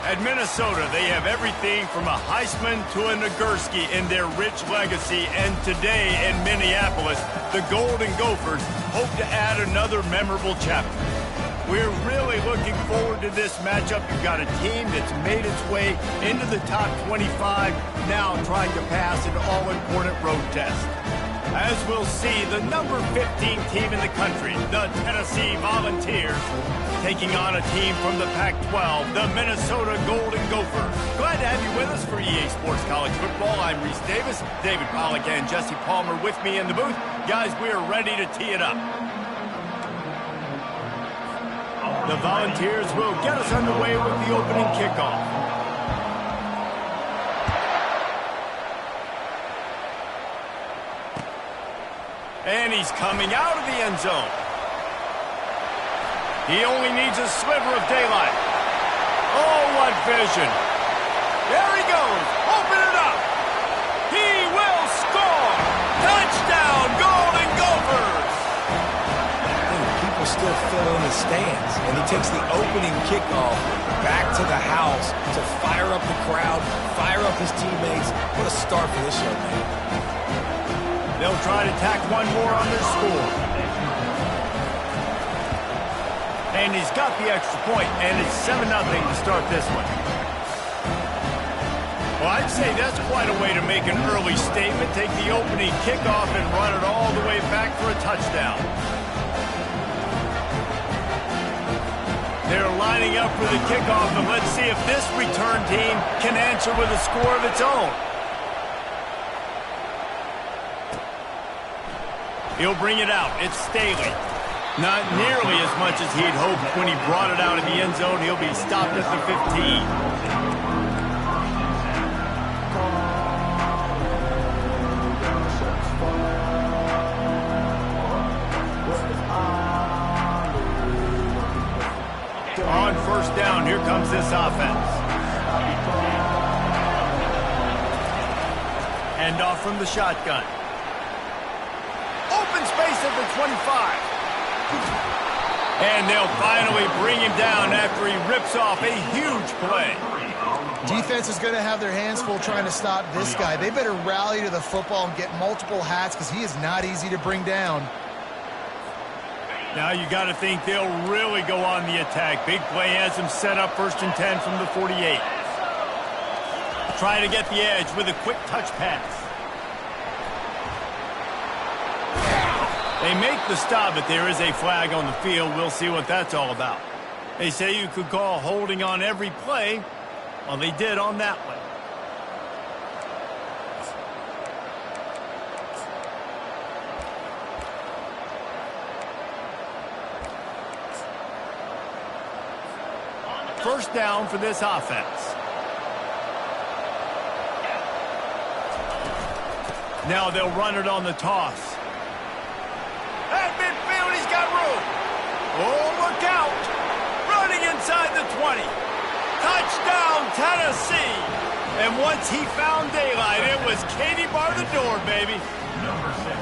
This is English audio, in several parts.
At Minnesota, they have everything from a Heisman to a Nagurski in their rich legacy. And today in Minneapolis, the Golden Gophers hope to add another memorable chapter. We're really looking forward to this matchup. You've got a team that's made its way into the top 25, now trying to pass an all-important road test. As we'll see, the number 15 team in the country, the Tennessee Volunteers, taking on a team from the Pac-12, the Minnesota Golden Gophers. Glad to have you with us for EA Sports College Football. I'm Reese Davis, David Pollack and Jesse Palmer with me in the booth. Guys, we are ready to tee it up. The Volunteers will get us underway with the opening kickoff. And he's coming out of the end zone. He only needs a sliver of daylight. Oh, what vision. There he goes. Open it up. He will score. Touchdown, Golden Gophers. People still fill in the stands, and he takes the opening kickoff back to the house to fire up the crowd, fire up his teammates. What a start for this young man. They'll try to tack one more on their score. And he's got the extra point, and it's 7-0 to start this one. Well, I'd say that's quite a way to make an early statement. Take the opening kickoff and run it all the way back for a touchdown. They're lining up for the kickoff, and let's see if this return team can answer with a score of its own. He'll bring it out. It's Staley. Not nearly as much as he'd hoped when he brought it out of the end zone. He'll be stopped at the 15. On first down, here comes this offense. Hand off from the shotgun. Open space at the 25. And they'll finally bring him down after he rips off a huge play. Defense is going to have their hands full trying to stop this guy. They better rally to the football and get multiple hats because he is not easy to bring down. Now you got to think they'll really go on the attack. Big play has them set up 1st and 10 from the 48. Trying to get the edge with a quick touch pass. They make the stop, but there is a flag on the field. We'll see what that's all about. They say you could call holding on every play. Well, they did on that one. First down for this offense. Now they'll run it on the toss. At midfield, he's got room. Oh, look out. Running inside the 20. Touchdown, Tennessee. And once he found daylight, it was Katie bar the door, baby. Number 6.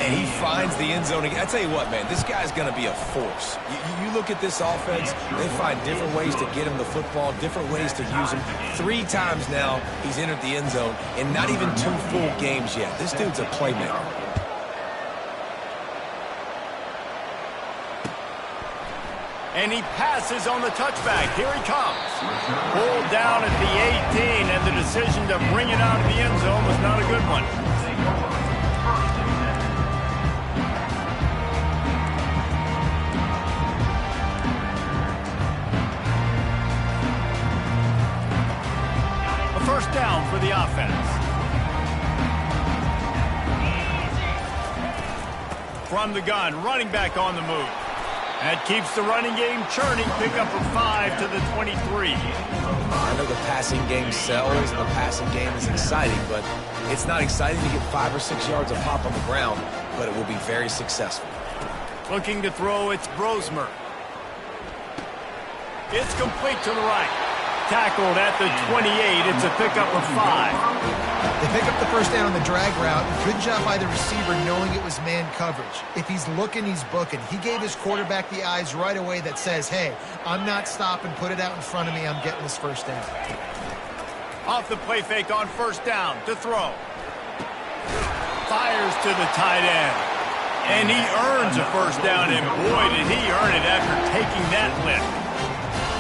And he finds the end zone again. I tell you what, man, this guy's going to be a force. You look at this offense, they find different ways to get him the football, different ways to use him. 3 times now he's entered the end zone, and not even 2 full games yet. This dude's a playmaker. And he passes on the touchback. Here he comes. Pulled down at the 18, and the decision to bring it out of the end zone was not a good one. A first down for the offense. From the gun, running back on the move. That keeps the running game churning. Pick up a 5 to the 23. I know the passing game sells and the passing game is exciting, but it's not exciting to get 5 or 6 yards of pop on the ground, but it will be very successful. Looking to throw, it's Brosmer. It's complete to the right. tackled at the 28. It's a pickup of 5. They pick up the first down on the drag route. Good job by the receiver knowing it was man coverage. If he's looking, he's booking. He gave his quarterback the eyes right away that says, hey, I'm not stopping. Put it out in front of me. I'm getting this first down. Off the play fake on first down to throw. Fires to the tight end. And he earns a first down, and boy, did he earn it after taking that lift.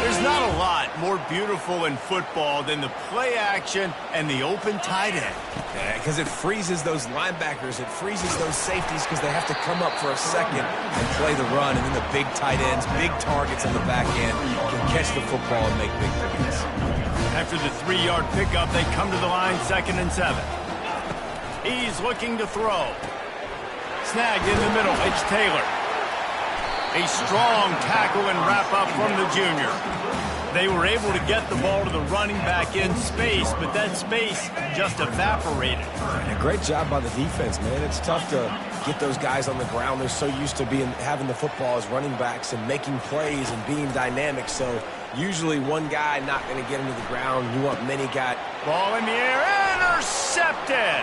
There's not a lot more beautiful in football than the play action and the open tight end. Yeah, because it freezes those linebackers. It freezes those safeties because they have to come up for a second and play the run. And then the big tight ends, big targets on the back end can catch the football and make big plays. After the 3-yard pickup, they come to the line 2nd and 7. He's looking to throw. Snagged in the middle, it's Taylor. A strong tackle and wrap-up from the junior. They were able to get the ball to the running back in space, but that space just evaporated. And a great job by the defense, man. It's tough to get those guys on the ground. They're so used to having the football as running backs and making plays and being dynamic. So usually one guy not going to get into the ground. You want many guys. Ball in the air, intercepted.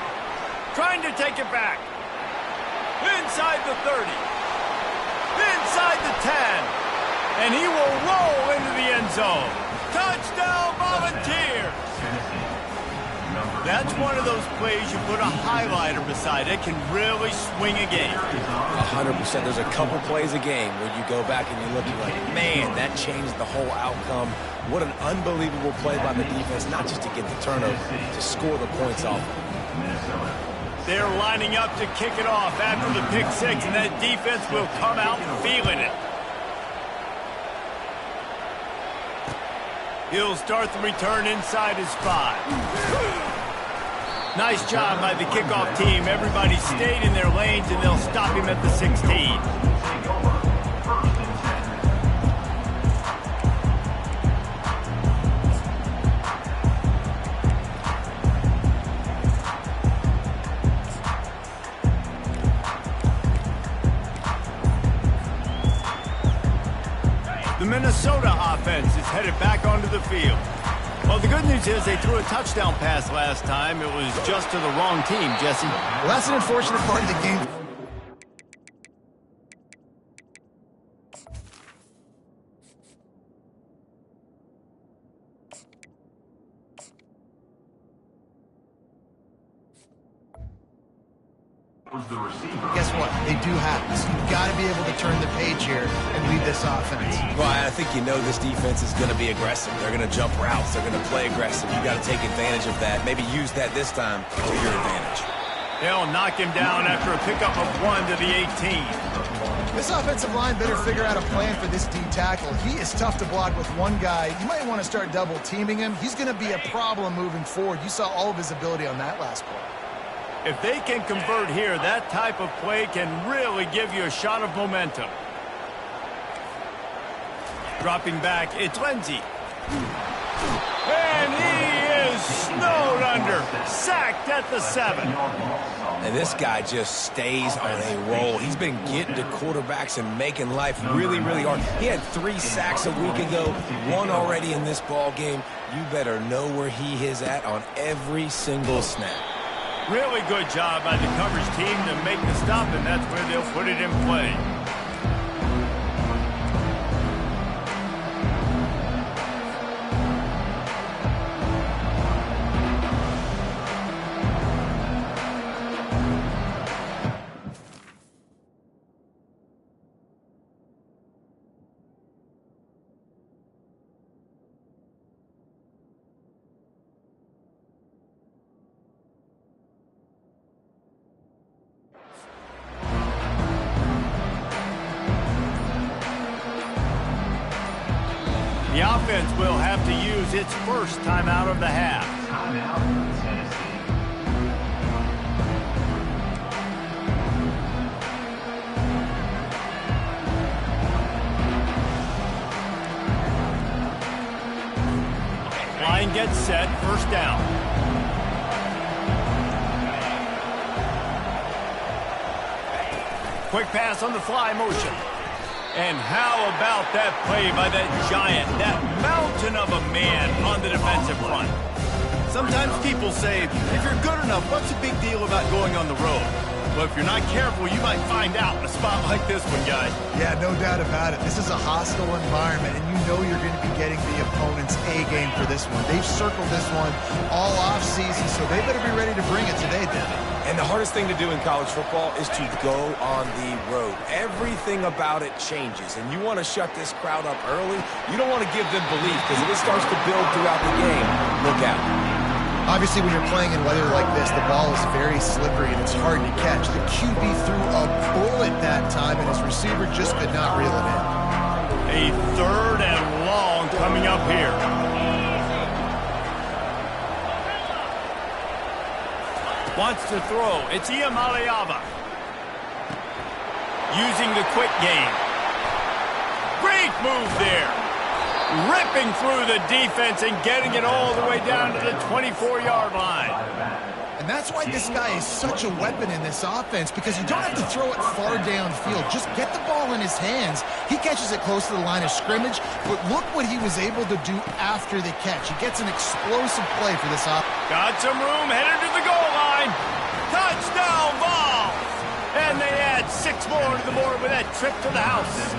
Trying to take it back. Inside the 30. Inside the 10. And he will roll into the end zone. Touchdown, Volunteers! That's one of those plays you put a highlighter beside. It can really swing a game. 100%. There's a couple plays a game where you go back and you look and you're like, man, that changed the whole outcome. What an unbelievable play by the defense, not just to get the turnover, to score the points off. They're lining up to kick it off after the pick 6, and that defense will come out feeling it. He'll start the return inside his 5. Nice job by the kickoff team. Everybody stayed in their lanes, and they'll stop him at the 16. The Minnesota offense is headed back onto the field. Well, the good news is they threw a touchdown pass last time. It was just to the wrong team, Jesse. Well, that's an unfortunate part of the game. Guess what? They do have this. You've got to be able to turn the page here and lead this offense. Well, I think you know this defense is going to be aggressive. They're going to jump routes. They're going to play aggressive. You got to take advantage of that. Maybe use that this time to your advantage. They'll knock him down after a pickup of 1 to the 18. This offensive line better figure out a plan for this D tackle. He is tough to block with one guy. You might want to start double teaming him. He's going to be a problem moving forward. You saw all of his ability on that last play. If they can convert here, that type of play can really give you a shot of momentum. Dropping back, it's Lindsey. And he is snowed under, sacked at the 7. And this guy just stays on a roll. He's been getting to quarterbacks and making life really, really hard. He had 3 sacks a week ago, 1 already in this ball game. You better know where he is at on every single snap. Really good job by the coverage team to make the stop, and that's where they'll put it in play. The offense will have to use its first timeout of the half. Line gets set, first down. Quick pass on the fly motion. And how about that play by that giant, that mountain of a man on the defensive front? Sometimes people say, if you're good enough, what's the big deal about going on the road? Well, if you're not careful, you might find out in a spot like this one, guys. Yeah, no doubt about it. This is a hostile environment, and you know you're going to be getting the opponent's A-game for this one. They've circled this one all off-season, so they better be ready to bring it today, Devin. And the hardest thing to do in college football is to go on the road. Everything about it changes, and you want to shut this crowd up early. You don't want to give them belief, because if it starts to build throughout the game, look out. Obviously, when you're playing in weather like this, the ball is very slippery and it's hard to catch. The QB threw a bullet that time, and his receiver just could not reel it in. A 3rd and long coming up here. Wants to throw. It's Iamaleava. Using the quick game. Great move there. Ripping through the defense and getting it all the way down to the 24-yard line. And that's why this guy is such a weapon in this offense, because you don't have to throw it far downfield. Just get the ball in his hands. He catches it close to the line of scrimmage, but look what he was able to do after the catch. He gets an explosive play for this offense. Got some room, headed to the goal line. Touchdown ball! And they add 6 more to the board with that trip to the house.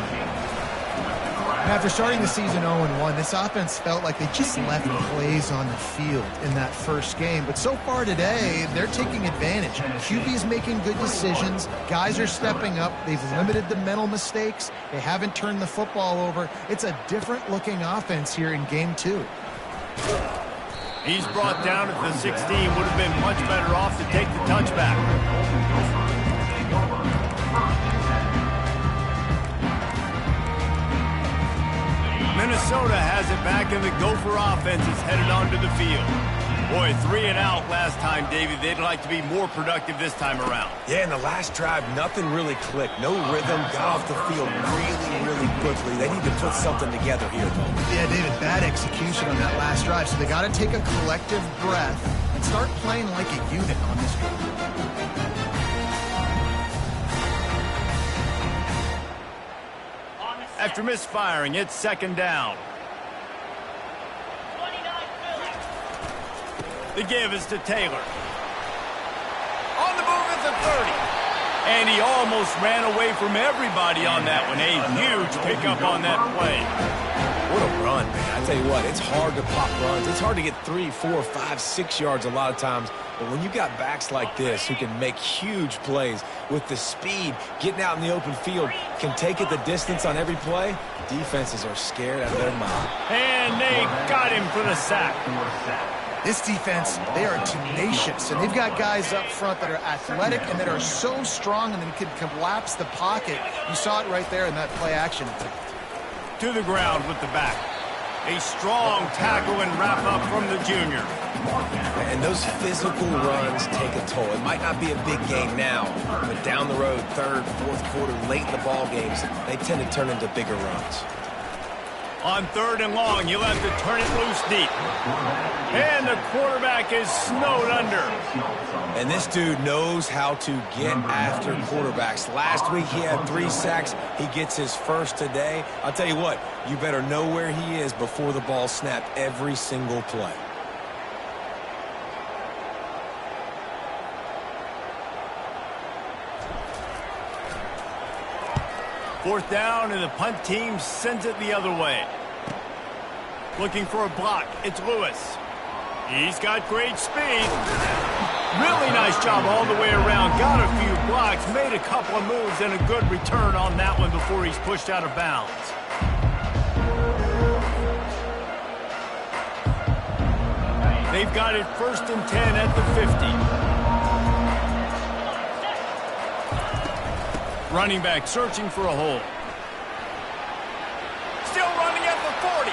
After starting the season 0-1, this offense felt like they just left plays on the field in that first game. But so far today, they're taking advantage. QB's making good decisions. Guys are stepping up. They've limited the mental mistakes. They haven't turned the football over. It's a different-looking offense here in Game 2. He's brought down at the 16. Would have been much better off to take the touchback. Minnesota has it back, and the Gopher offense is headed onto the field. Boy, 3 and out last time, Davey. They'd like to be more productive this time around. Yeah, in the last drive, nothing really clicked. No rhythm, got off the field really quickly. They need to put something together here, though. Yeah, David, bad execution on that last drive, so they got to take a collective breath and start playing like a unit on this one. After misfiring, it's 2nd down. The give is to Taylor. On the move at the 30. And he almost ran away from everybody on that one. A huge pickup on that play. What a run, man. I tell you what, it's hard to pop runs. It's hard to get 3, 4, 5, 6 yards a lot of times. But when you got backs like this who can make huge plays with the speed, getting out in the open field, can take it the distance on every play, defenses are scared out of their mind. And they got him for the sack. This defense, they are tenacious, and they've got guys up front that are athletic and that are so strong and that can collapse the pocket. You saw it right there in that play action. To the ground with the back. A strong tackle and wrap up from the junior. And those physical runs take a toll. It might not be a big game now, but down the road, 3rd, 4th quarter, late in the ball games, they tend to turn into bigger runs. On 3rd and long, you'll have to turn it loose deep. And the quarterback is snowed under. And this dude knows how to get after quarterbacks. Last week, he had 3 sacks. He gets his first today. I'll tell you what, you better know where he is before the ball snapped every single play. Fourth down, and the punt team sends it the other way. Looking for a block. It's Lewis. He's got great speed. Really nice job all the way around. Got a few blocks, made a couple of moves, and a good return on that one before he's pushed out of bounds. They've got it 1st and 10 at the 50. Running back searching for a hole. Still running at the 40.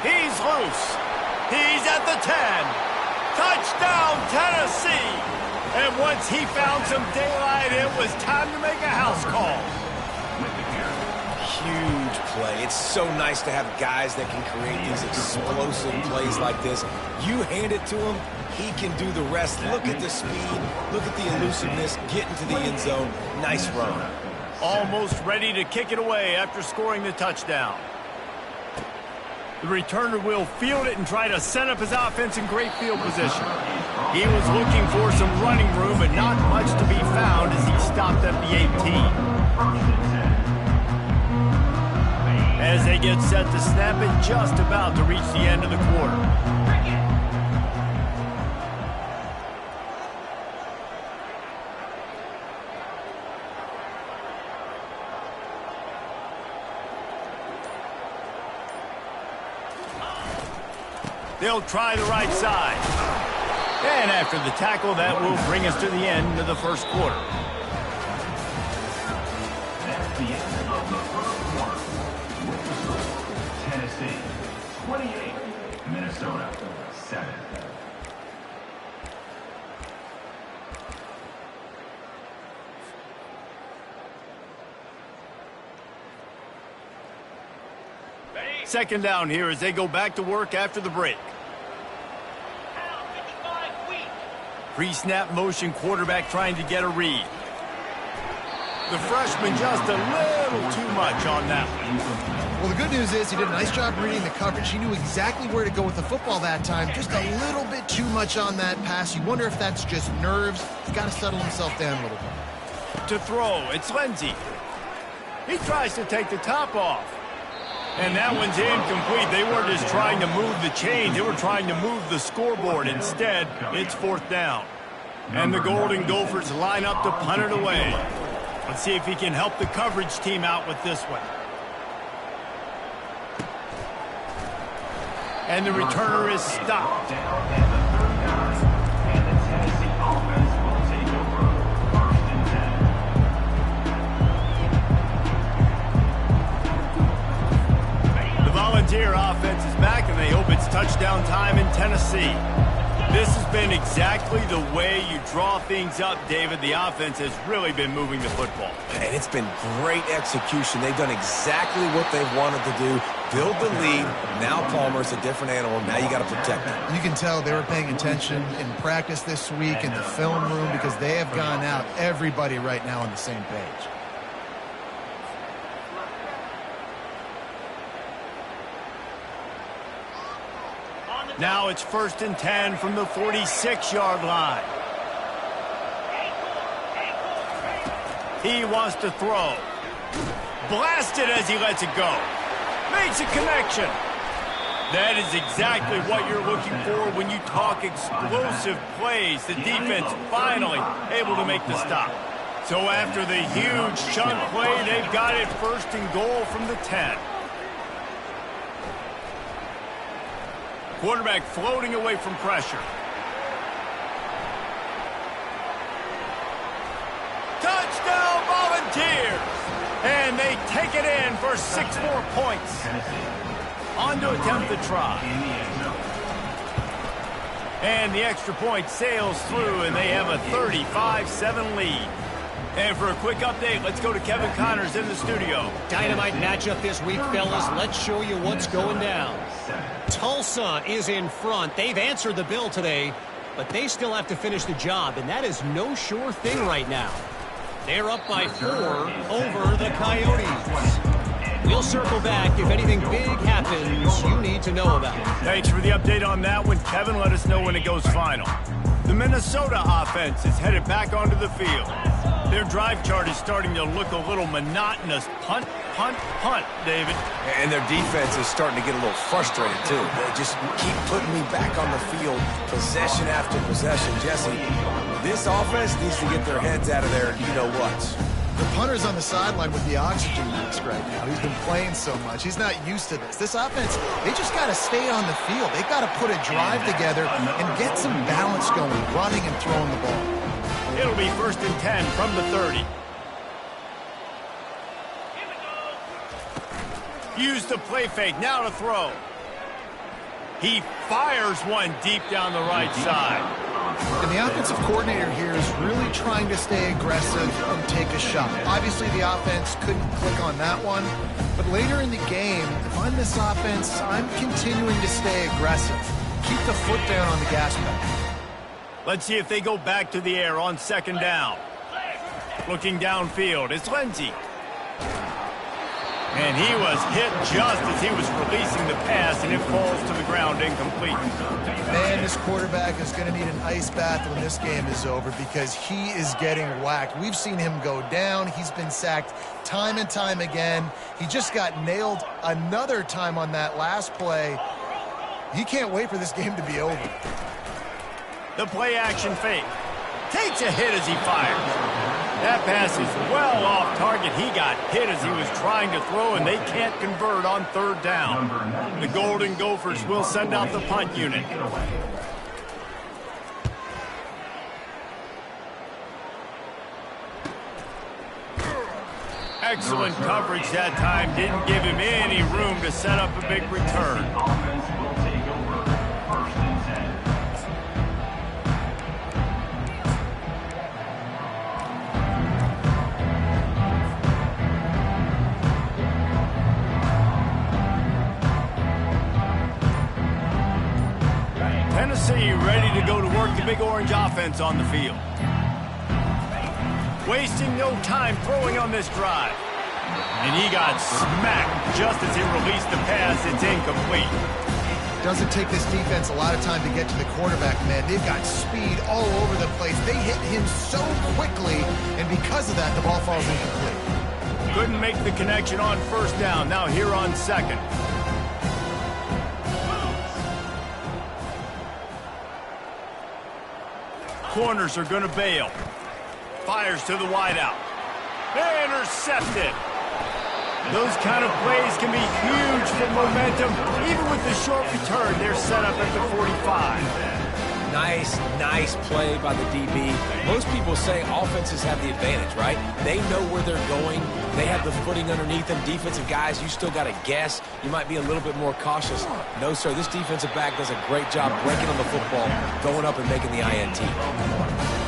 He's loose. He's at the 10. Touchdown, Tennessee. And once he found some daylight, it was time to make a house call. Huge play. It's so nice to have guys that can create these explosive plays like this. You hand it to him, he can do the rest. Look at the speed. Look at the elusiveness. Get into the end zone. Nice run. Almost ready to kick it away after scoring the touchdown. The returner will field it and try to set up his offense in great field position. He was looking for some running room, but not much to be found as he stopped at the 18. As they get set to snap it, just about to reach the end of the quarter. They'll try the right side. And after the tackle, that will bring us to the end of the first quarter. That's the end of the first quarter. Tennessee, 28. Minnesota, 7. Second down here as they go back to work after the break. Pre-snap motion, quarterback trying to get a read. The freshman just a little too much on that one. Well, the good news is he did a nice job reading the coverage. He knew exactly where to go with the football that time. Just a little bit too much on that pass. You wonder if that's just nerves. He's got to settle himself down a little bit. To throw, it's Lindsey. He tries to take the top off. And that one's incomplete. They weren't just trying to move the chain. They were trying to move the scoreboard. Instead, it's fourth down. And the Golden Gophers line up to punt it away. Let's see if he can help the coverage team out with this one. And the returner is stopped. Volunteer offense is back, and they hope it's touchdown time in Tennessee. This has been exactly the way you draw things up, David. The offense has really been moving the football. And it's been great execution. They've done exactly what they've wanted to do. Build the lead. Now Palmer's a different animal. Now you got to protect him. You can tell they were paying attention in practice this week in the film room because they have gone out, everybody right now on the same page. Now it's 1st and 10 from the 46-yard line. He wants to throw. Blasted as he lets it go. Makes a connection. That is exactly what you're looking for when you talk explosive plays. The defense finally able to make the stop. So after the huge chunk play, they've got it 1st and goal from the 10. Quarterback floating away from pressure. Touchdown Volunteers! And they take it in for 6 more points. On to attempt the try. And the extra point sails through, and they have a 35-7 lead. And for a quick update, let's go to Kevin Connors in the studio. Dynamite matchup this week, fellas. Let's show you what's going down. Tulsa is in front. They've answered the bell today, but they still have to finish the job, and that is no sure thing right now. They're up by 4 over the Coyotes. We'll circle back if anything big happens you need to know about. Thanks for the update on that one, Kevin. Let us know when it goes final. The Minnesota offense is headed back onto the field. Their drive chart is starting to look a little monotonous. Punt, punt, punt, David. And their defense is starting to get a little frustrated, too. They just keep putting me back on the field, possession after possession. Jesse, this offense needs to get their heads out of there, and you know what. The punter's on the sideline with the oxygen mask right now. He's been playing so much. He's not used to this. This offense, they just got to stay on the field. They've got to put a drive together and get some balance going, running and throwing the ball. It'll be 1st and 10 from the 30. Use the play fake, now to throw. He fires one deep down the right side. And the offensive coordinator here is really trying to stay aggressive and take a shot. Obviously, the offense couldn't click on that one. But later in the game, if I'm this offense, I'm continuing to stay aggressive. Keep the foot down on the gas pedal. Let's see if they go back to the air on 2nd down. Looking downfield, it's Lindsey. And he was hit just as he was releasing the pass, and it falls to the ground incomplete. Man, this quarterback is going to need an ice bath when this game is over because he is getting whacked. We've seen him go down. He's been sacked time and time again. He just got nailed another time on that last play. He can't wait for this game to be over. The play-action fake. Takes a hit as he fires. That pass is well off target. He got hit as he was trying to throw, and they can't convert on third down. The Golden Gophers will send out the punt unit. Excellent coverage that time. Didn't give him any room to set up a big return. Offense will take over. 1st and 10. Tennessee ready to go to work the Big Orange offense on the field. Wasting no time throwing on this drive. And he got smacked just as he released the pass. It's incomplete. Doesn't take this defense a lot of time to get to the quarterback, man. They've got speed all over the place. They hit him so quickly, and because of that, the ball falls incomplete. Couldn't make the connection on first down. Now here on second. Corners are going to bail. Fires to the wideout. Intercepted. Those kind of plays can be huge for momentum. Even with the short return, they're set up at the 45. Nice play by the DB. Most people say offenses have the advantage, right? They know where they're going. They have the footing underneath them. Defensive guys, you still got to guess. You might be a little bit more cautious. No, sir, this defensive back does a great job breaking on the football, going up and making the INT.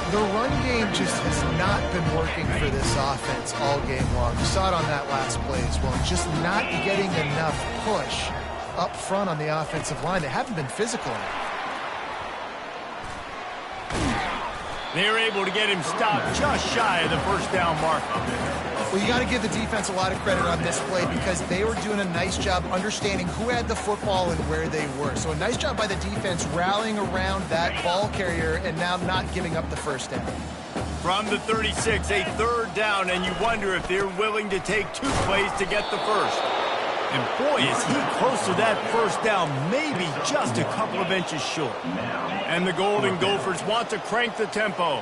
The run game just has not been working for this offense all game long. You saw it on that last play as well. Just not getting enough push up front on the offensive line. They haven't been physical enough. They're able to get him stopped just shy of the first down marker. Well, you got to give the defense a lot of credit on this play because they were doing a nice job understanding who had the football and where they were. So a nice job by the defense rallying around that ball carrier and now not giving up the first down. From the 36, a third down, and you wonder if they're willing to take 2 plays to get the first. And boy, is he close to that first down, maybe just a couple of inches short. And the Golden Gophers want to crank the tempo.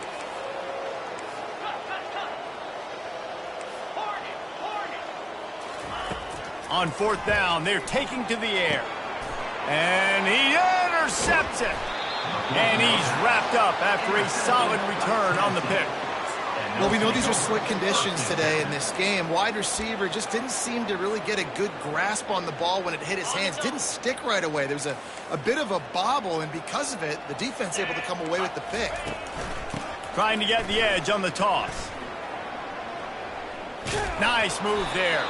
On fourth down, they're taking to the air. And he intercepts it. And he's wrapped up after a solid return on the pick. Well, we know these are slick conditions today in this game. Wide receiver just didn't seem to really get a good grasp on the ball when it hit his hands. Didn't stick right away. There was a bit of a bobble, and because of it, the defense able to come away with the pick. Trying to get the edge on the toss. Nice move there.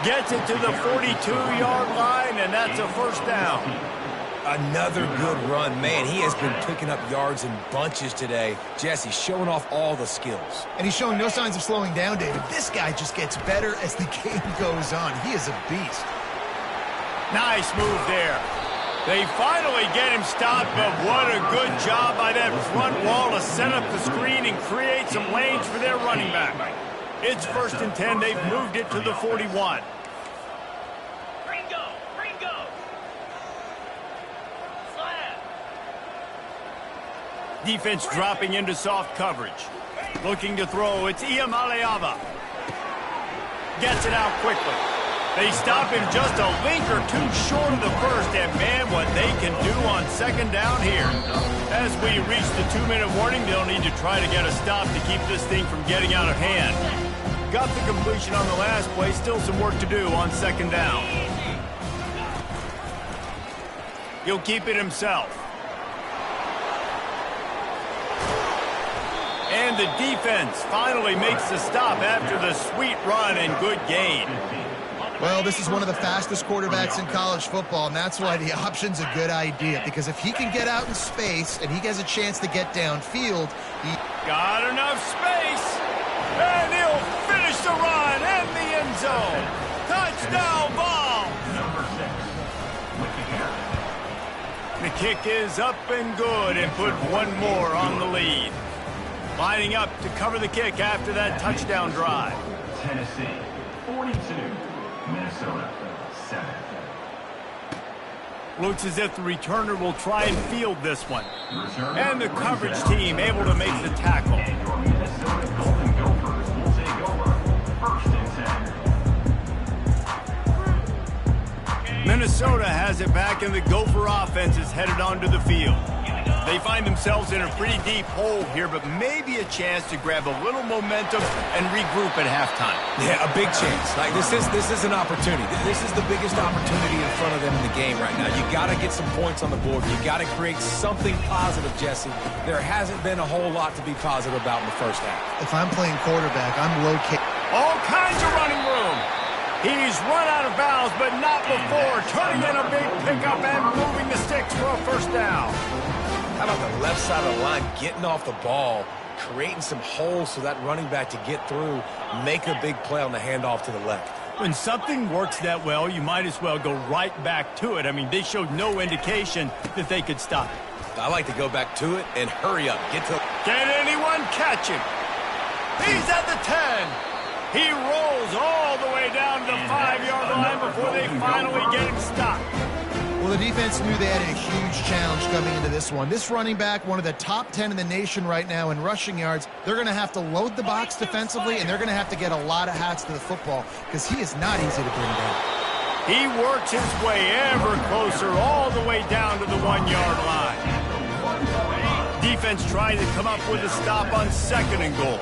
Gets it to the 42-yard line, and that's a first down. Another good run. Man, he has been picking up yards in bunches today. Jesse showing off all the skills. And he's showing no signs of slowing down, David. This guy just gets better as the game goes on. He is a beast. Nice move there. They finally get him stopped, but what a good job by that front wall to set up the screen and create some lanes for their running back. It's 1st and 10. They've moved it to the 41. Defense dropping into soft coverage. Looking to throw. It's Iamaleava. Gets it out quickly. They stop him just a link or two short of the first, and man, what they can do on second down here. As we reach the 2-minute warning, they'll need to try to get a stop to keep this thing from getting out of hand. Got the completion on the last play. Still some work to do on second down. He'll keep it himself. And the defense finally makes the stop after the sweet run and good gain. Well, this is one of the fastest quarterbacks in college football, and that's why the option's a good idea. Because if he can get out in space and he has a chance to get downfield, he got enough space. And he'll finish the run and the end kick is up and good and put one more on the lead. Lining up to cover the kick after that touchdown drive. Tennessee 42, Minnesota 7. Looks as if the returner will try and field this one. And the coverage team able to make the tackle. And your Minnesota Golden Gophers will take over 1st and 10. Minnesota has it back, and the Gopher offense is headed onto the field. They find themselves in a pretty deep hole here, but maybe a chance to grab a little momentum and regroup at halftime. Yeah, a big chance. Like this is an opportunity. This is the biggest opportunity in front of them in the game right now. You got to get some points on the board. You got to create something positive, Jesse. There hasn't been a whole lot to be positive about in the first half. If I'm playing quarterback, I'm located. All kinds of running room. He's run out of bounds, but not before turning in a big pickup and moving the sticks for a first down. How about the left side of the line getting off the ball, creating some holes for that running back to get through, make a big play on the handoff to the left. When something works that well, you might as well go right back to it. I mean, they showed no indication that they could stop it. I like to go back to it and hurry up. Can anyone catch him? He's at the 10. He rolls all the way down to the 5-yard line before they finally get him stopped. Well, the defense knew they had a huge challenge coming into this one. This running back, one of the top 10 in the nation right now in rushing yards, they're going to have to load the box defensively, and they're going to have to get a lot of hats to the football because he is not easy to bring down. He works his way ever closer all the way down to the 1-yard line. Defense trying to come up with a stop on 2nd and goal.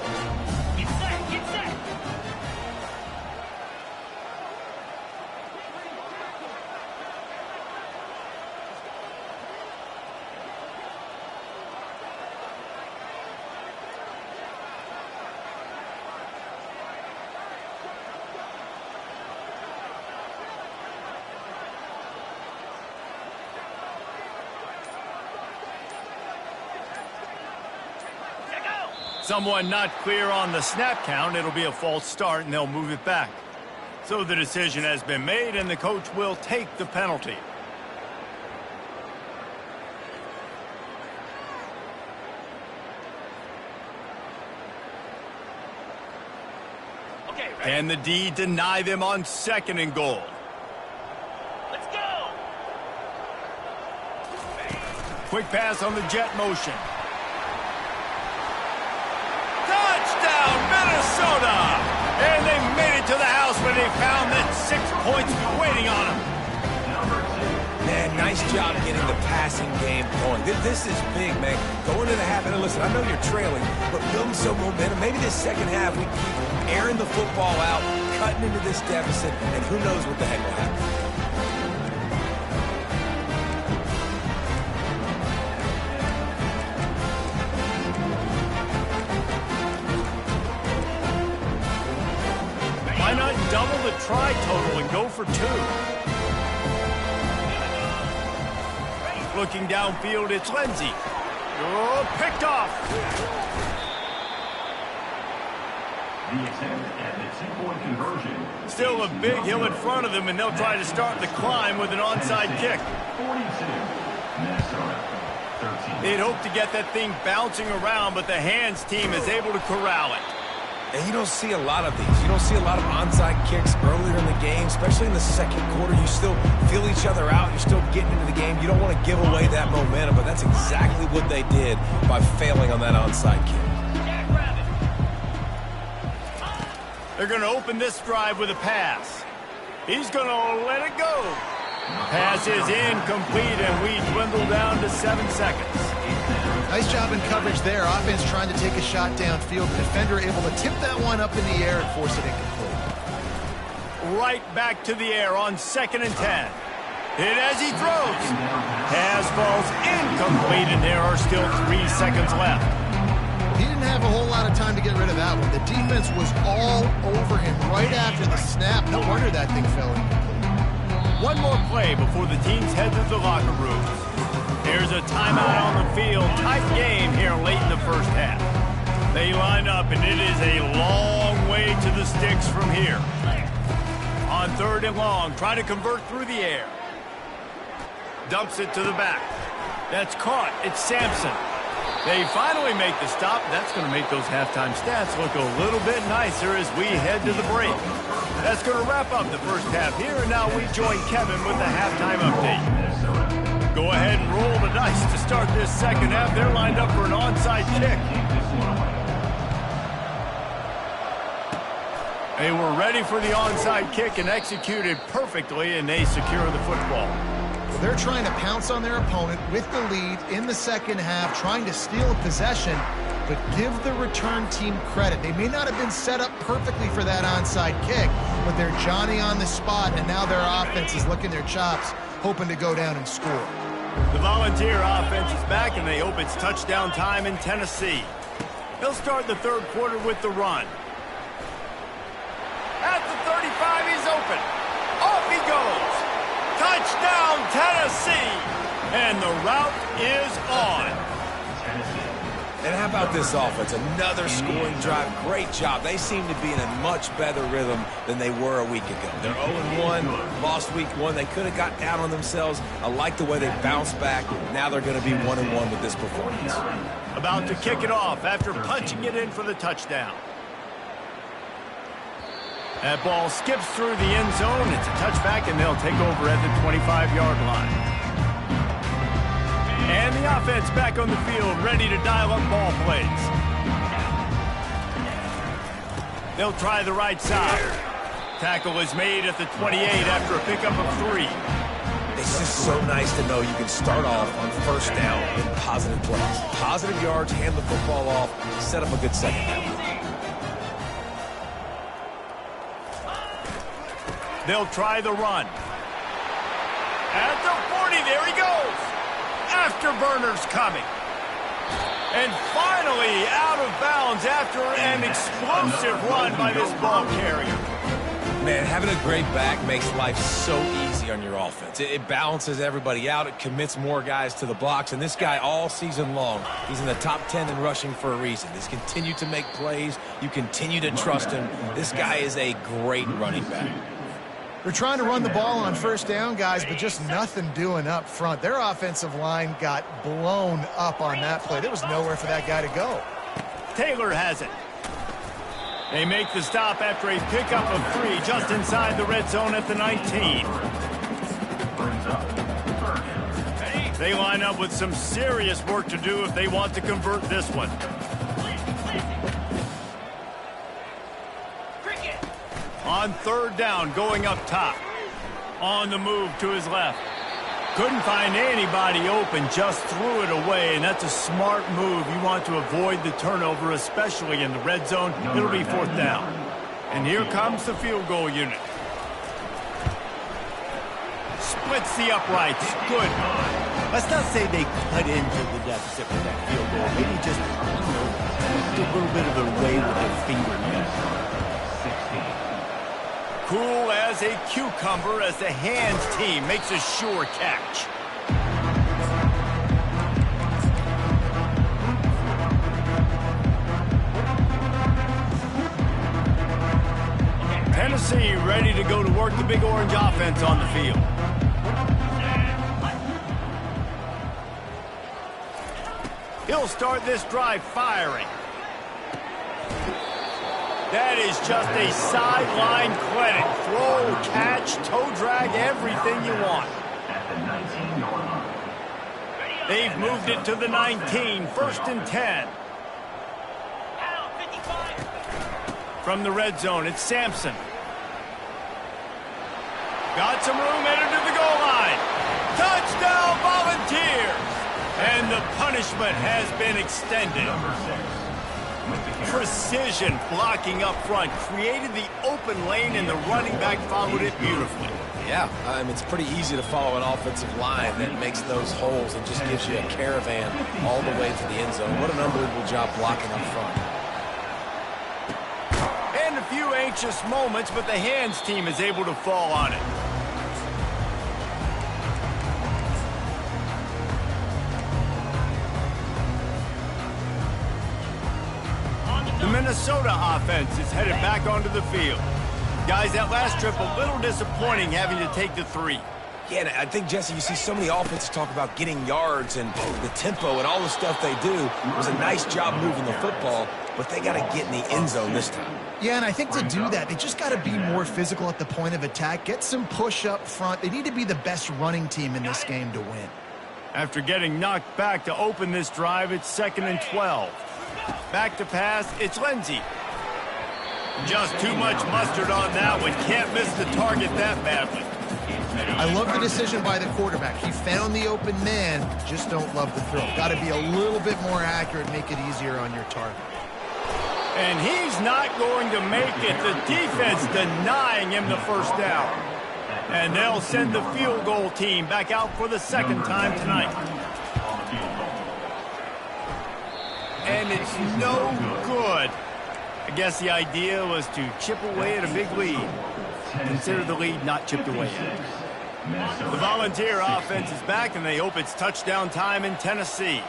Someone not clear on the snap count. It'll be a false start, and they'll move it back. So the decision has been made, and the coach will take the penalty. Okay, ready? Can the D deny them on 2nd and goal? Let's go! Quick pass on the jet motion. Touchdown, Minnesota! And they made it to the house when they found that 6 points waiting on them. Man, nice job getting the passing game going. This is big, man. Going into the half, and listen, I know you're trailing, but building some momentum. Maybe this second half we keep airing the football out, cutting into this deficit, and who knows what the heck will happen. Why not double the try total and go for 2? Looking downfield, it's Lindsey. Oh, picked off. The attempt at the 2-point conversion. Still a big hill in front of them, and they'll try to start the climb with an onside kick. 42, Minnesota 13. They'd hope to get that thing bouncing around, but the hands team is able to corral it. And you don't see a lot of these. You don't see a lot of onside kicks earlier in the game, especially in the second quarter. You still feel each other out. You're still getting into the game. You don't want to give away that momentum, but that's exactly what they did by failing on that onside kick. They're going to open this drive with a pass. He's going to let it go. Pass is incomplete, and we dwindle down to 7 seconds. Nice job in coverage there. Offense trying to take a shot downfield. The defender able to tip that one up in the air and force it incomplete. Right back to the air on 2nd and 10. Hit as he throws. Pass falls incomplete, and there are still 3 seconds left. He didn't have a whole lot of time to get rid of that one. The defense was all over him right after the snap. No wonder that thing fell incomplete. One more play before the teams head to the locker rooms. There's a timeout on the field. Tight game here late in the first half. They line up, and it is a long way to the sticks from here. On 3rd and long, trying to convert through the air. Dumps it to the back. That's caught. It's Sampson. They finally make the stop. That's going to make those halftime stats look a little bit nicer as we head to the break. That's going to wrap up the first half here, and now we join Kevin with the halftime update. Go ahead and roll the dice to start this second half. They're lined up for an onside kick. They were ready for the onside kick and executed perfectly, and they secure the football. Well, they're trying to pounce on their opponent with the lead in the second half, trying to steal a possession, but give the return team credit. They may not have been set up perfectly for that onside kick, but they're Johnny on the spot, and now their offense is licking their chops, hoping to go down and score. The Volunteer offense is back, and they hope it's touchdown time in Tennessee. They'll start the third quarter with the run. At the 35, he's open. Off he goes. Touchdown, Tennessee! And the route is on. And how about this offense? Another scoring drive. Great job. They seem to be in a much better rhythm than they were a week ago. They're 0-1, lost week 1. They could have got down on themselves. I like the way they bounced back. Now they're going to be 1-1 with this performance. About to kick it off after punching it in for the touchdown. That ball skips through the end zone. It's a touchback, and they'll take over at the 25-yard line. And the offense back on the field, ready to dial up ball plays. They'll try the right side. Tackle is made at the 28 after a pickup of 3. It's just so nice to know you can start off on first down in positive plays. Positive yards, hand the football off, set up a good second half. They'll try the run. At the 40, there he goes. Afterburners coming. And finally out of bounds after an explosive run by this ball carrier. Man, having a great back makes life so easy on your offense. It balances everybody out. It commits more guys to the blocks. And this guy all season long, he's in the top 10 in rushing for a reason. He's continued to make plays. You continue to trust him. This guy is a great running back. They're trying to run the ball on first down, guys, but just nothing doing up front. Their offensive line got blown up on that play. There was nowhere for that guy to go. Taylor has it. They make the stop after a pickup of 3 just inside the red zone at the 19. They line up with some serious work to do if they want to convert this one. On third down, going up top. On the move to his left. Couldn't find anybody open, just threw it away, and that's a smart move. You want to avoid the turnover, especially in the red zone. It'll be fourth down. And here comes the field goal unit. Splits the uprights. Good. Let's not say they cut into the deficit with that field goal. Maybe just, a little bit of a way with their fingernails. Cool as a cucumber as the hands team makes a sure catch. Tennessee ready to go to work the Big Orange offense on the field. He'll start this drive firing. That is just a sideline clinic. Throw, catch, toe drag, everything you want. They've moved it to the 19, first and 10. From the red zone, it's Sampson. Got some room, headed to the goal line. Touchdown, Volunteers! And the punishment has been extended. Precision blocking up front, created the open lane, and the running back followed it beautifully. Yeah, it's pretty easy to follow an offensive line that makes those holes and just gives you a caravan all the way to the end zone. What an unbelievable job blocking up front. And a few anxious moments, but the hands team is able to fall on it. The Minnesota offense is headed back onto the field. Guys, that last trip a little disappointing having to take the 3. Yeah, and I think, Jesse, you see so many offenses talk about getting yards and the tempo and all the stuff they do. It was a nice job moving the football, but they got to get in the end zone this time. Yeah, and I think to do that, they just got to be more physical at the point of attack, get some push up front. They need to be the best running team in this game to win. After getting knocked back to open this drive, it's 2nd and 12. Back to pass, it's Lindsey. Just too much mustard on that one. Can't miss the target that badly. I love the decision by the quarterback. He found the open man, just don't love the throw. Got to be a little bit more accurate, make it easier on your target. And he's not going to make it. The defense denying him the first down. And they'll send the field goal team back out for the 2nd time tonight. And it's no good. I guess the idea was to chip away at a big lead. Consider the lead not chipped away yet. The Volunteer offense is back, and they hope it's touchdown time in Tennessee.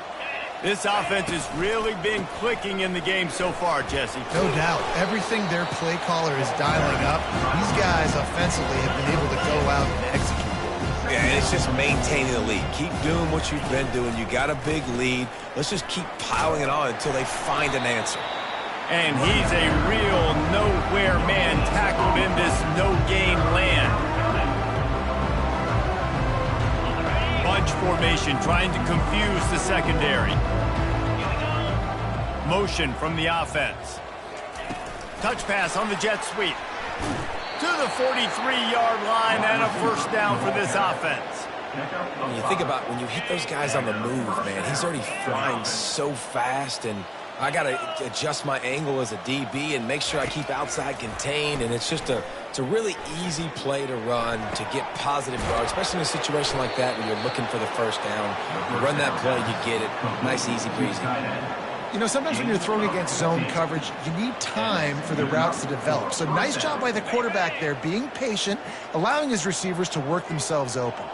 This offense has really been clicking in the game so far, Jesse. No doubt. Everything their play caller is dialing up, these guys offensively have been able to go out and execute. Yeah, and it's just maintaining the lead. Keep doing what you've been doing. You got a big lead. Let's just keep piling it on until they find an answer. And he's a real nowhere man tackled in this no-gain land. Bunch formation trying to confuse the secondary. Motion from the offense. Touch pass on the jet sweep. To the 43-yard line and a first down for this offense. When you think about when you hit those guys on the move, man, he's already flying so fast, and I got to adjust my angle as a DB and make sure I keep outside contained, and it's a really easy play to run to get positive yards, especially in a situation like that when you're looking for the first down. You run that play, you get it. Nice, easy breezy. You know, sometimes when you're throwing against zone coverage, you need time for the routes to develop. So nice job by the quarterback there, being patient, allowing his receivers to work themselves open.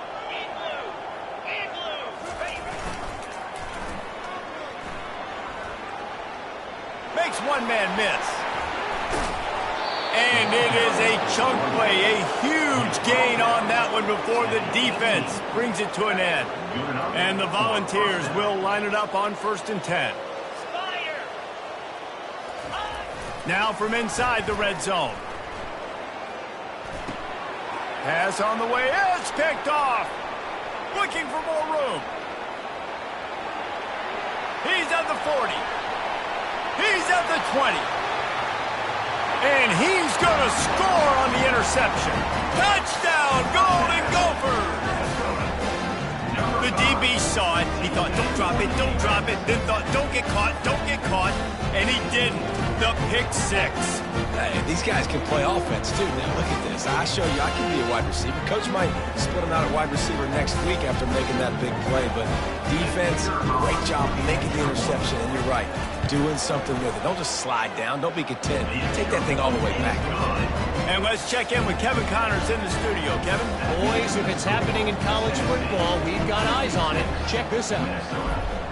Makes one man miss. And it is a chunk play, a huge gain on that one before the defense brings it to an end. And the Volunteers will line it up on 1st and 10. Now from inside the red zone. Pass on the way. It's picked off. Looking for more room. He's at the 40. He's at the 20. And he's going to score on the interception. Touchdown, Golden Gophers! The DB saw it. He thought, don't drop it, don't drop it. Then thought, don't get caught, don't get caught. And he didn't. The pick six. Hey, these guys can play offense, too. Now, look at this. I show you I can be a wide receiver. Coach might split him out at wide receiver next week after making that big play. But defense, great job making the interception. And you're right, doing something with it. Don't just slide down. Don't be content. Take that thing all the way back. And let's check in with Kevin Connors in the studio. Kevin? Boys, if it's happening in college football, we've got eyes on it. Check this out.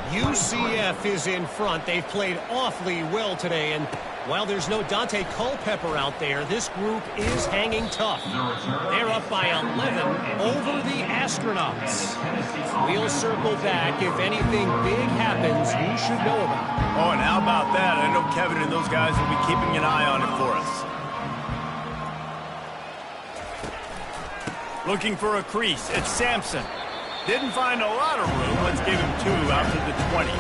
UCF is in front. They've played awfully well today, and while there's no Dante Culpepper out there, this group is hanging tough. They're up by 11 over the Astronauts. We'll circle back. If anything big happens, you should know about it. Oh, and how about that? I know Kevin and those guys will be keeping an eye on it for us. Looking for a crease. It's Sampson. Didn't find a lot of room. Let's give him 2 out to the 20.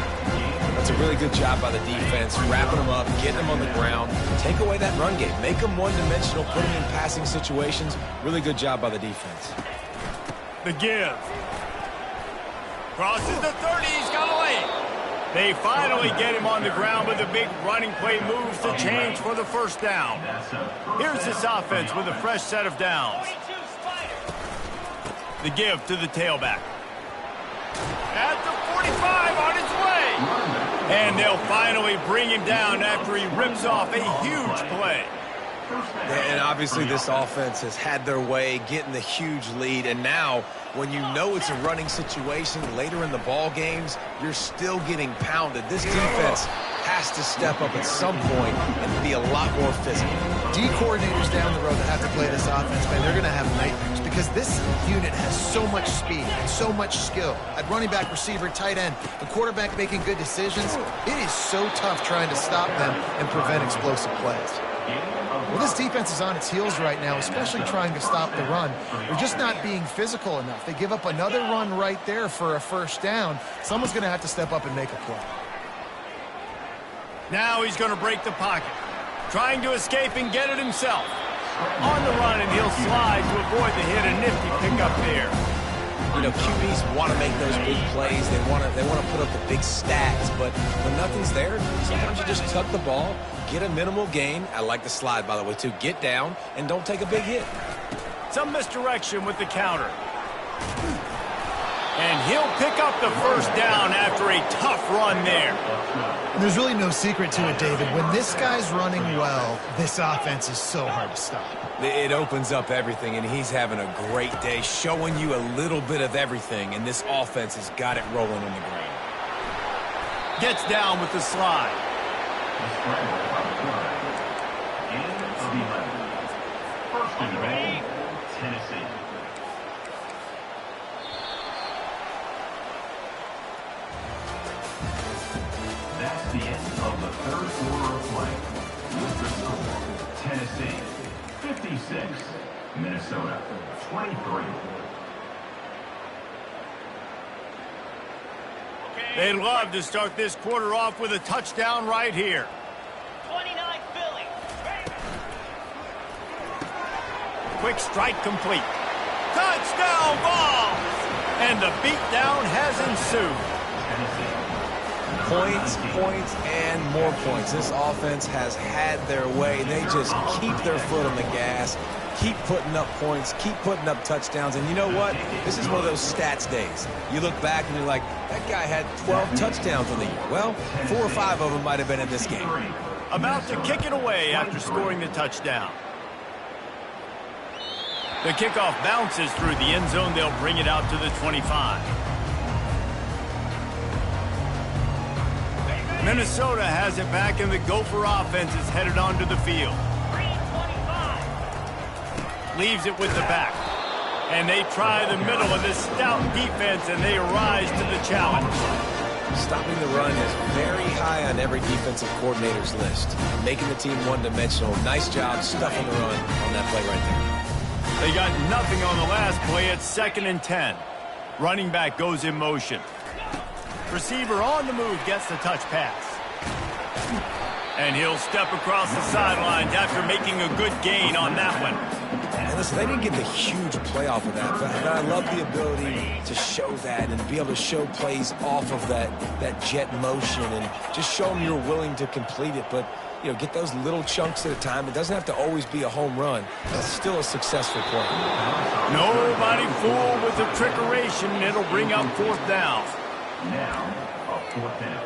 That's a really good job by the defense, wrapping them up, getting them on the ground. Take away that run game. Make them one-dimensional, put them in passing situations. Really good job by the defense. The give. Crosses the 30. He's got a lane. They finally get him on the ground with a big running play moves to change for the first down. Here's this offense with a fresh set of downs. The give to the tailback. At the 45 on his way. And they'll finally bring him down after he rips off a huge play. And obviously this offense has had their way, getting the huge lead. And now, when you know it's a running situation later in the ball games, you're still getting pounded. This defense has to step up at some point and be a lot more physical. D coordinators down the road that have to play this offense, man, they're going to have nightmares because this unit has so much speed and so much skill. At running back, receiver, tight end, the quarterback making good decisions, it is so tough trying to stop them and prevent explosive plays. Well, this defense is on its heels right now, especially trying to stop the run. They're just not being physical enough. They give up another run right there for a first down. Someone's going to have to step up and make a play. Now he's going to break the pocket. Trying to escape and get it himself. On the run, and he'll slide to avoid the hit. A nifty pickup there. You know, QBs want to make those big plays. They want to put up the big stats. But when nothing's there, sometimes you just tuck the ball, get a minimal gain. I like the slide, by the way, too. Get down and don't take a big hit. Some misdirection with the counter. And he'll pick up the first down after a tough run there. And there's really no secret to it, David. When this guy's running well, this offense is so hard to stop. It opens up everything, and he's having a great day, showing you a little bit of everything, and this offense has got it rolling on the ground. Gets down with the slide. First and goal, Tennessee. That's the end of the third quarter of play. With the score, Tennessee 56, Minnesota 23. They'd love to start this quarter off with a touchdown right here. 29 Philly. Quick strike complete. Touchdown ball! And the beatdown has ensued. Points, points, and more points. This offense has had their way. They just keep their foot on the gas, keep putting up points, keep putting up touchdowns. And you know what? This is one of those stats days. You look back and you're like, that guy had 12 touchdowns in the year. Well, 4 or 5 of them might have been in this game. About to kick it away after scoring the touchdown. The kickoff bounces through the end zone. They'll bring it out to the 25. Minnesota has it back, and the Gopher offense is headed onto the field. Leaves it with the back. And they try the middle of this stout defense, and they rise to the challenge. Stopping the run is very high on every defensive coordinator's list. Making the team one-dimensional. Nice job stuffing the run on that play right there. They got nothing on the last play. It's 2nd and 10. Running back goes in motion. Receiver on the move gets the touch pass. And he'll step across the sidelines after making a good gain on that one. And listen, they didn't get the huge play off of that, but I love the ability to show that and be able to show plays off of that jet motion and just show them you're willing to complete it. But, you know, get those little chunks at a time. It doesn't have to always be a home run. That's still a successful play. Nobody fooled with the trickeration. It'll bring up 4th down. Now, a 4th down.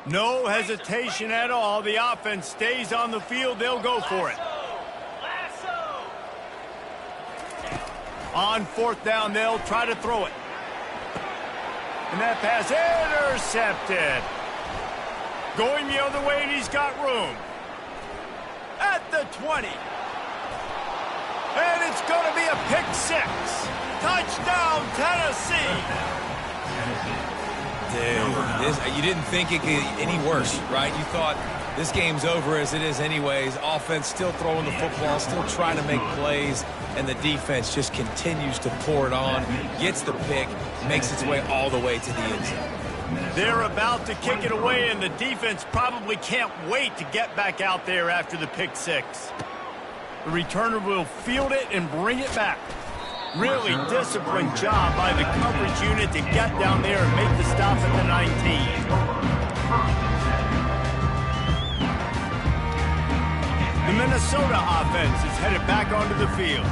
No hesitation at all. The offense stays on the field. They'll go for it. On 4th down, they'll try to throw it. And that pass intercepted. Going the other way, and he's got room. At the 20. And it's going to be a pick 6. Touchdown, Tennessee. Dude, you didn't think it could get any worse, right? You thought this game's over as it is anyways. Offense still throwing the football, still trying to make plays, and the defense just continues to pour it on, gets the pick, makes its way all the way to the end zone. They're about to kick it away, and the defense probably can't wait to get back out there after the pick 6. The returner will field it and bring it back. Really disciplined job by the coverage unit to get down there and make the stop at the 19. The Minnesota offense is headed back onto the field.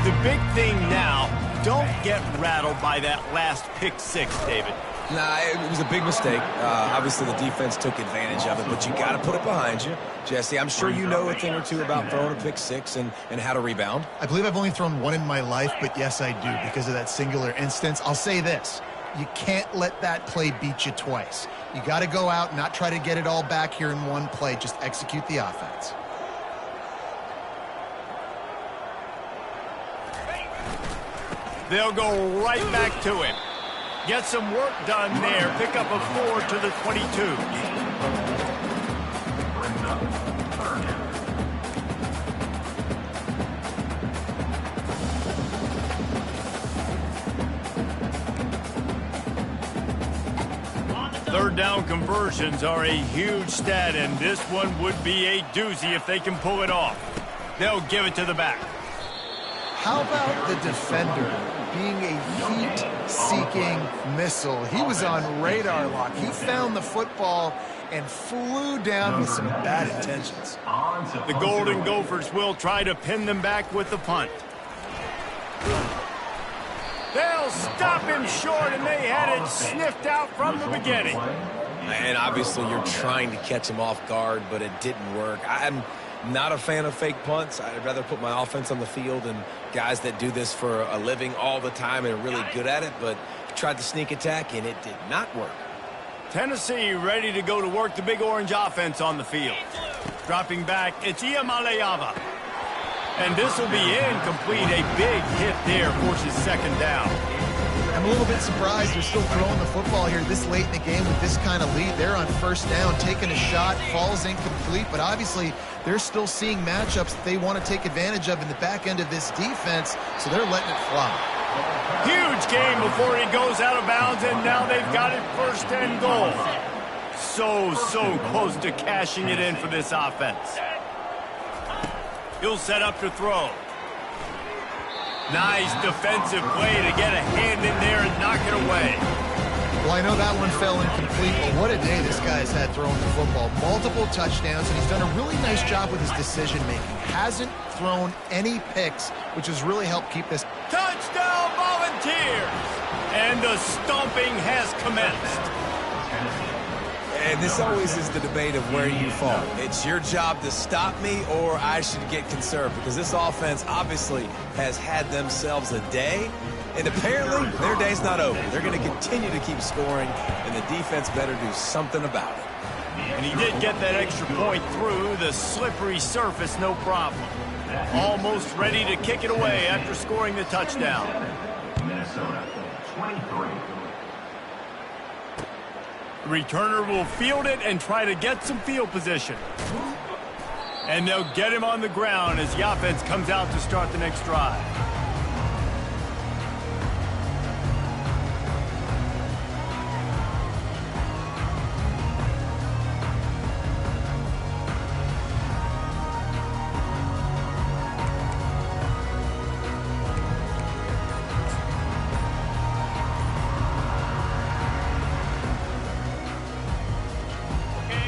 The big thing now, don't get rattled by that last pick 6, David. Nah, it was a big mistake. Obviously, the defense took advantage of it, but you got to put it behind you. Jesse, I'm sure you know a thing or two about throwing a pick six and how to rebound. I believe I've only thrown one in my life, but yes, I do because of that singular instance. I'll say this. You can't let that play beat you twice. You got to go out and not try to get it all back here in one play. Just execute the offense. They'll go right back to him. Get some work done there. Pick up a 4 to the 22. Third down conversions are a huge stat, and this one would be a doozy if they can pull it off. They'll give it to the back. How about the defender being a heat-seeking missile? He was on radar lock. He found the football and flew down with some bad intentions. The Golden Gophers will try to pin them back with the punt. They'll stop him short, and they had it sniffed out from the beginning. And obviously, you're trying to catch him off guard, but it didn't work. I'm not a fan of fake punts. I'd rather put my offense on the field and guys that do this for a living all the time and are really good at it, but tried the sneak attack, and it did not work. Tennessee ready to go to work the Big Orange offense on the field. Dropping back, it's Iamaleava. And this will be incomplete. A big hit there forces second down. I'm a little bit surprised they're still throwing the football here this late in the game with this kind of lead. They're on first down, taking a shot, falls incomplete, but obviously they're still seeing matchups that they want to take advantage of in the back end of this defense, so they're letting it fly. Huge game before he goes out of bounds, and now they've got it first and goal. So close to cashing it in for this offense. He'll set up to throw. Nice defensive play to get a hand in there and knock it away. Well, I know that one fell incomplete, but what a day this guy's had throwing the football. Multiple touchdowns, and he's done a really nice job with his decision-making. Hasn't thrown any picks, which has really helped keep this. Touchdown, Volunteers! And the stomping has commenced. And this always is the debate of where you fall. It's your job to stop me, or I should get conserved, because this offense obviously has had themselves a day, and apparently their day's not over. They're going to continue to keep scoring, and the defense better do something about it. And he did get that extra point through the slippery surface, no problem. Almost ready to kick it away after scoring the touchdown. Minnesota, 23. The returner will field it and try to get some field position. And they'll get him on the ground as the offense comes out to start the next drive.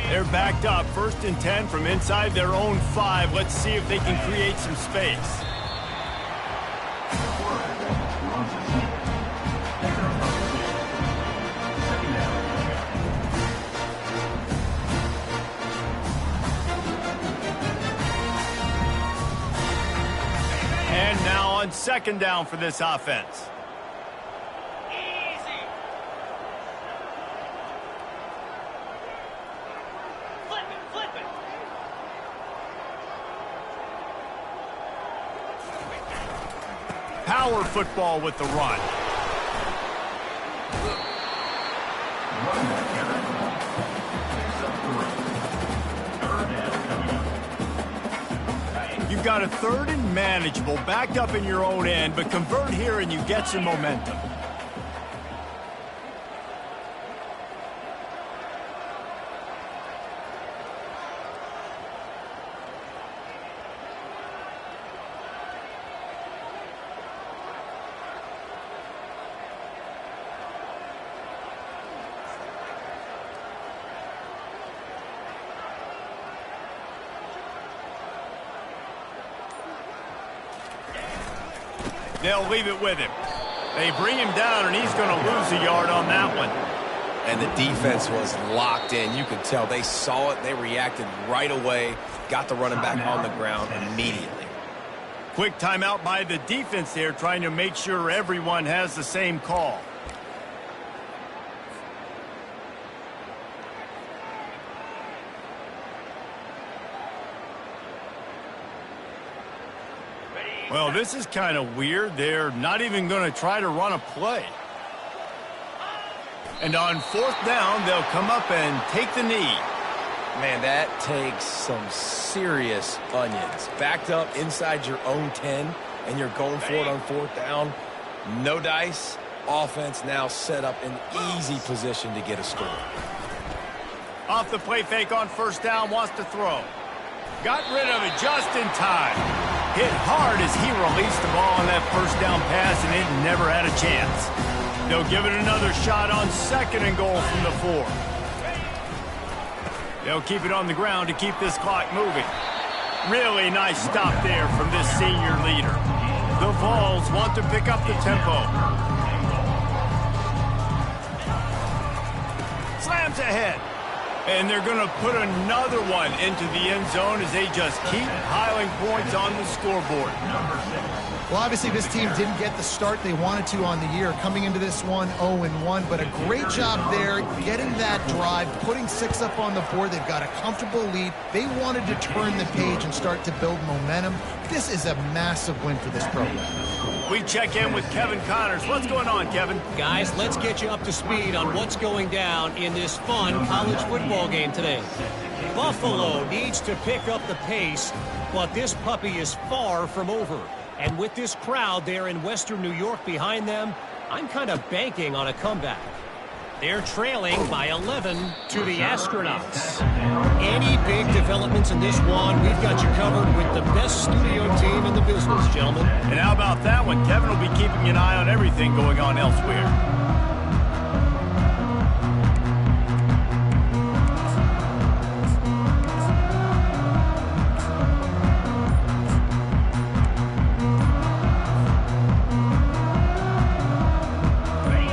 They're backed up, 1st and 10 from inside their own 5. Let's see if they can create some space. And now on 2nd down for this offense. Power football with the run. You've got a 3rd and manageable, backed up in your own end, but convert here and you get some momentum. They'll leave it with him. They bring him down, and he's going to lose a yard on that one. And the defense was locked in. You could tell they saw it. They reacted right away. Got the running back on the ground immediately. Quick timeout by the defense there, trying to make sure everyone has the same call. Well, this is kind of weird. They're not even going to try to run a play. And on fourth down, they'll come up and take the knee. Man, that takes some serious onions. Backed up inside your own 10, and you're going for it on fourth down. No dice. Offense now set up in easy position to get a score. Off the play fake on first down, wants to throw. Got rid of it just in time. Hit hard as he released the ball on that first down pass, and it never had a chance. They'll give it another shot on second and goal from the 4. They'll keep it on the ground to keep this clock moving. Really nice stop there from this senior leader. The Vols want to pick up the tempo. Slams ahead. And they're going to put another one into the end zone as they just keep piling points on the scoreboard. Well, obviously this team didn't get the start they wanted to on the year, coming into this one 0-1, but a great job there getting that drive, putting 6 up on the board. They've got a comfortable lead. They wanted to turn the page and start to build momentum. This is a massive win for this program. We check in with Kevin Connors. What's going on, Kevin? Guys, let's get you up to speed on what's going down in this fun college football game today. Buffalo needs to pick up the pace, but this puppy is far from over. And with this crowd there in Western New York behind them, I'm kind of banking on a comeback. They're trailing by 11 to the Astronauts. Any big developments in this one, we've got you covered with the best studio team in the business, gentlemen. And how about that one? Kevin will be keeping an eye on everything going on elsewhere.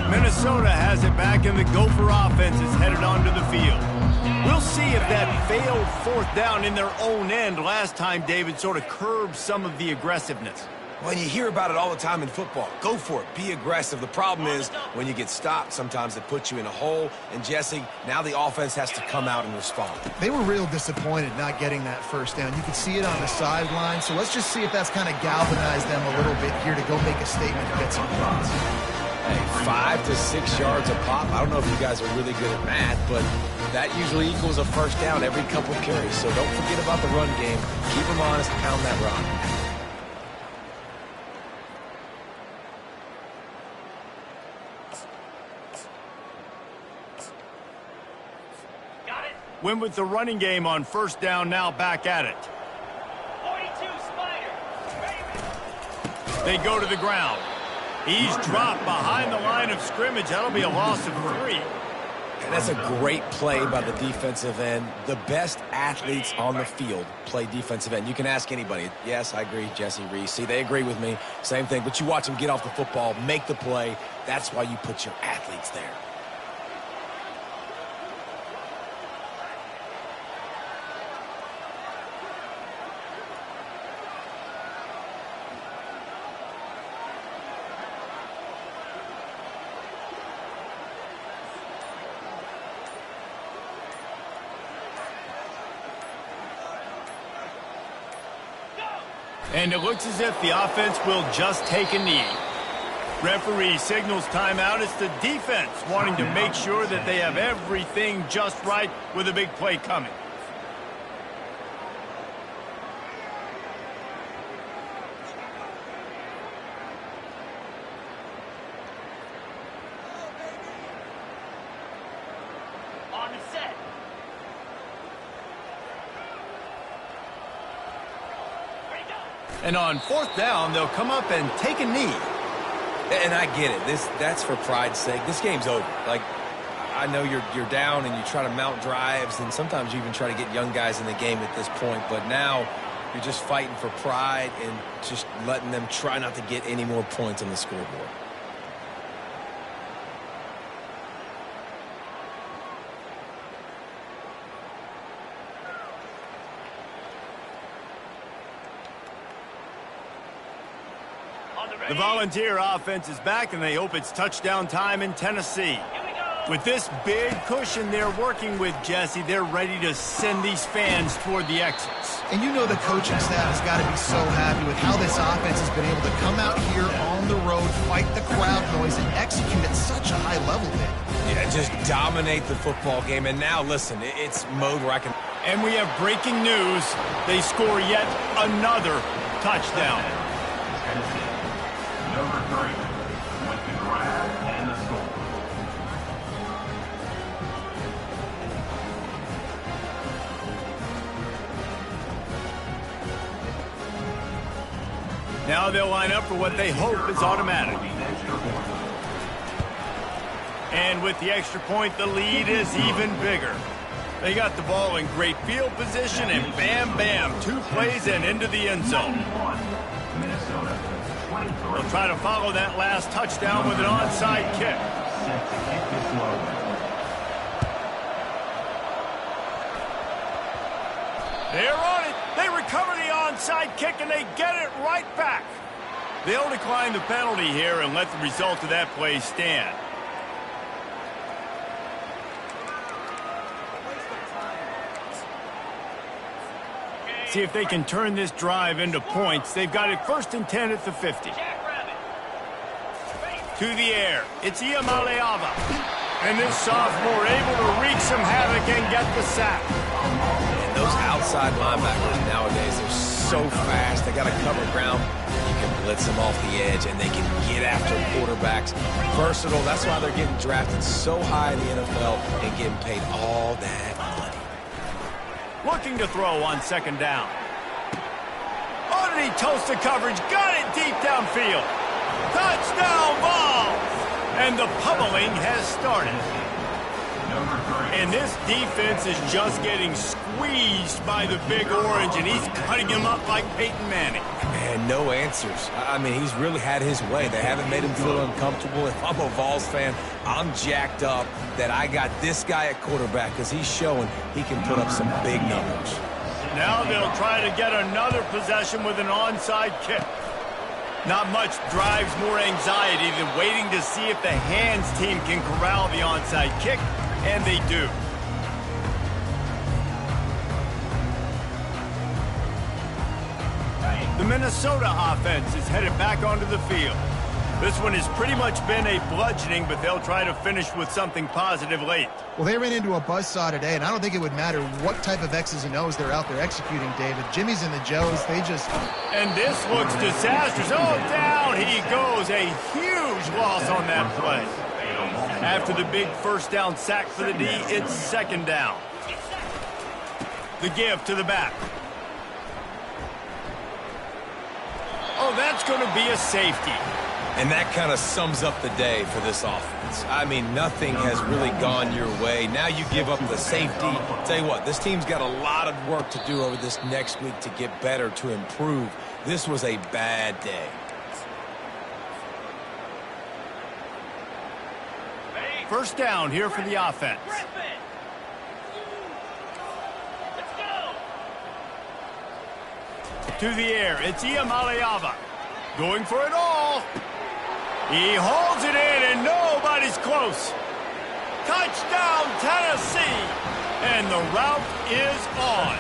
Minnesota has it back, and the Gopher offense is headed onto the field. We'll see if that failed fourth down in their own end last time, David, sort of curbed some of the aggressiveness. Well, you hear about it all the time in football. Go for it. Be aggressive. The problem is when you get stopped, sometimes it puts you in a hole. And, Jesse, now the offense has to come out and respond. They were real disappointed not getting that first down. You could see it on the sideline. So let's just see if that's kind of galvanized them a little bit here to go make a statement and get some points. Hey, 5 to 6 yards a pop. I don't know if you guys are really good at math, but that usually equals a first down every couple carries. So don't forget about the run game. Keep them honest, pound that rock. Got it. Win with the running game on first down, now back at it. 42 Spider. They go to the ground. He's dropped behind the line of scrimmage. That'll be a loss of 3. And that's a great play by the defensive end. The best athletes on the field play defensive end. You can ask anybody. Yes, I agree, Jesse Reese. See, they agree with me. Same thing. But you watch them get off the football, make the play. That's why you put your athletes there. And it looks as if the offense will just take a knee. Referee signals timeout. It's the defense wanting to make sure that they have everything just right with a big play coming. On the set. Ready, go. And on fourth down, they'll come up and take a knee. And I get it. That's for pride's sake. This game's over. Like, I know you're down and you try to mount drives, and sometimes you even try to get young guys in the game at this point. But now you're just fighting for pride and just letting them try not to get any more points on the scoreboard. The Volunteer offense is back, and they hope it's touchdown time in Tennessee. With this big cushion they're working with, Jesse, they're ready to send these fans toward the exits. And you know the coaching staff has got to be so happy with how this offense has been able to come out here on the road, fight the crowd noise, and execute at such a high level, Dave. Yeah, just dominate the football game. And now, listen, it's mode where I can... And we have breaking news. They score yet another touchdown. Tennessee. Number 3 with the grab and the score. Now they'll line up for what they hope is automatic. And with the extra point, the lead is even bigger. They got the ball in great field position, and bam, bam, 2 plays and into the end zone. Minnesota. 23. They'll try to follow that last touchdown with an onside kick. Set to kick this one away. They're on it. They recover the onside kick, and they get it right back. They'll decline the penalty here and let the result of that play stand. See if they can turn this drive into points. They've got it 1st and 10 at the 50. To the air. It's Iamaleava. And this sophomore able to wreak some havoc and get the sack. And those outside linebackers nowadays, they're so fast. They got to cover ground. You can blitz them off the edge, and they can get after quarterbacks. Versatile. That's why they're getting drafted so high in the NFL and getting paid all that money. Looking to throw on 2nd down. Oh, did he toast the coverage? Got it deep downfield. Touchdown Vols! And the pummeling has started. And this defense is just getting squeezed by the Big Orange, and he's cutting him up like Peyton Manning. Man, no answers. I mean, he's really had his way. They haven't made him feel uncomfortable. If I'm a Vols fan, I'm jacked up that I got this guy at quarterback because he's showing he can put up some big numbers. Now they'll try to get another possession with an onside kick. Not much drives more anxiety than waiting to see if the hands team can corral the onside kick, and they do. The Minnesota offense is headed back onto the field. This one has pretty much been a bludgeoning, but they'll try to finish with something positive late. Well, they ran into a buzzsaw today, and I don't think it would matter what type of X's and O's they're out there executing, David. Jimmy's and the Joes, they just... And this looks disastrous. Oh, down he goes. A huge loss on that play. After the big 1st down sack for the D, it's 2nd down. The give to the back. Oh, that's going to be a safety. And that kind of sums up the day for this offense. I mean, nothing has really gone your way. Now you give up the safety. Tell you what, this team's got a lot of work to do over this next week to get better, to improve. This was a bad day. First down here for the offense. To the air, it's Iamaleava. Going for it all. He holds it in, and nobody's close. Touchdown, Tennessee. And the route is on.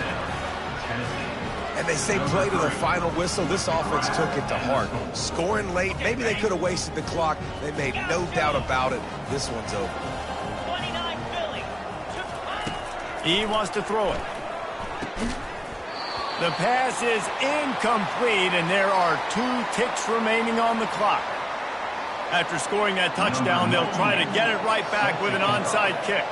And they say play to the final whistle. This offense took it to heart. Scoring late, maybe they could have wasted the clock. They made no doubt about it. This one's over. 29 Philly. He wants to throw it. The pass is incomplete, and there are 2 ticks remaining on the clock. After scoring that touchdown, they'll try to get it right back with an onside kick.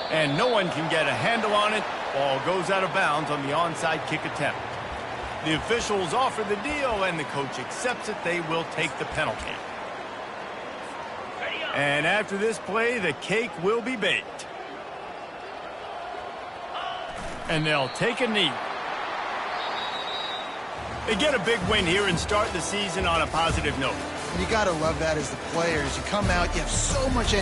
And no one can get a handle on it. Ball goes out of bounds on the onside kick attempt. The officials offer the deal, and the coach accepts it. They will take the penalty. And after this play, the cake will be baked. And they'll take a knee. They get a big win here and start the season on a positive note. You got to love that as the players. You come out, you have so much